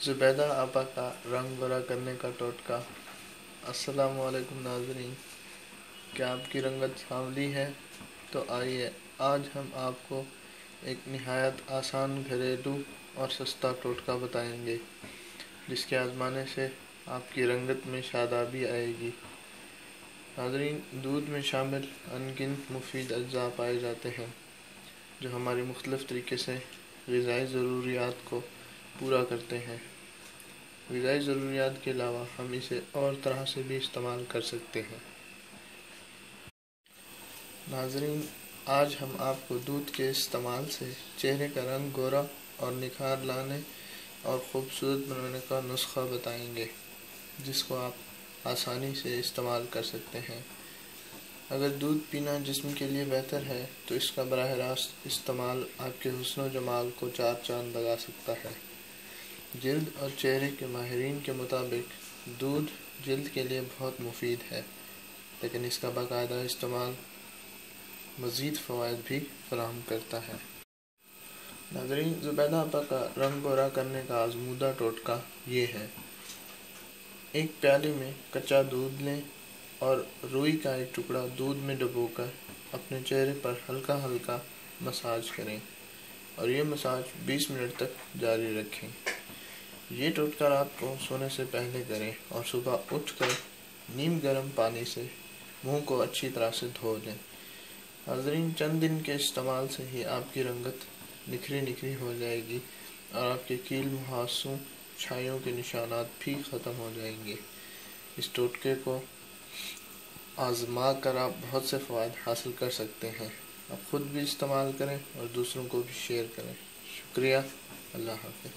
زبیدہ آپا کا رنگ گورا کرنے کا ٹوٹکا۔ السلام علیکم ناظرین، کیا آپ کی رنگت سانولی ہے؟ تو آئیے آج ہم آپ کو ایک نہایت آسان گھریلو اور سستا ٹوٹکا بتائیں گے جس کے آزمانے سے آپ کی رنگت میں شادابی آئے گی۔ ناظرین، دودھ میں شامل ان گنت مفید اجزاء پائے جاتے ہیں جو ہماری مختلف طریقے سے غذائی ضروریات کو پورا کرتے ہیں۔ غذائی ضروریات کے علاوہ ہم اسے اور طرح سے بھی استعمال کر سکتے ہیں۔ ناظرین، آج ہم آپ کو دودھ کے استعمال سے چہرے کا رنگ گورا اور نکھار لانے اور خوبصورت بنانے کا نسخہ بتائیں گے جس کو آپ آسانی سے استعمال کر سکتے ہیں۔ اگر دودھ پینا جسم کے لیے بہتر ہے تو اس کا براہ راست استعمال آپ کے حسن و جمال کو چار چاند لگا سکتا ہے۔ جلد اور چہرے کے ماہرین کے مطابق دودھ جلد کے لیے بہت مفید ہے، لیکن اس کا باقاعدہ استعمال مزید فوائد بھی فراہم کرتا ہے۔ ناظرین، زبیدہ آپا کا رنگ گورا کرنے کا آزمودہ ٹوٹکا یہ ہے۔ ایک پیالے میں کچا دودھ لیں اور روئی کا ایک ٹکڑا دودھ میں ڈبو کر اپنے چہرے پر ہلکا ہلکا مساج کریں اور یہ مساج 20 منٹ تک جاری رکھیں۔ یہ ٹوٹکا رات کو سونے سے پہلے کریں اور صبح اٹھ کر نیم گرم پانی سے منہ کو اچھی طرح سے دھو لیں۔ ناظرین، چند دن کے استعمال سے ہی آپ کی رنگت نکھری نکھری ہو جائے گی اور آپ کے کیل محاسوں چھائیوں کے نشانات بھی ختم ہو جائیں گے۔ اس ٹوٹکے کو آزما کر آپ بہت سے فوائد حاصل کر سکتے ہیں۔ آپ خود بھی استعمال کریں اور دوسروں کو بھی شیئر کریں۔ شکریہ۔ اللہ حافظ۔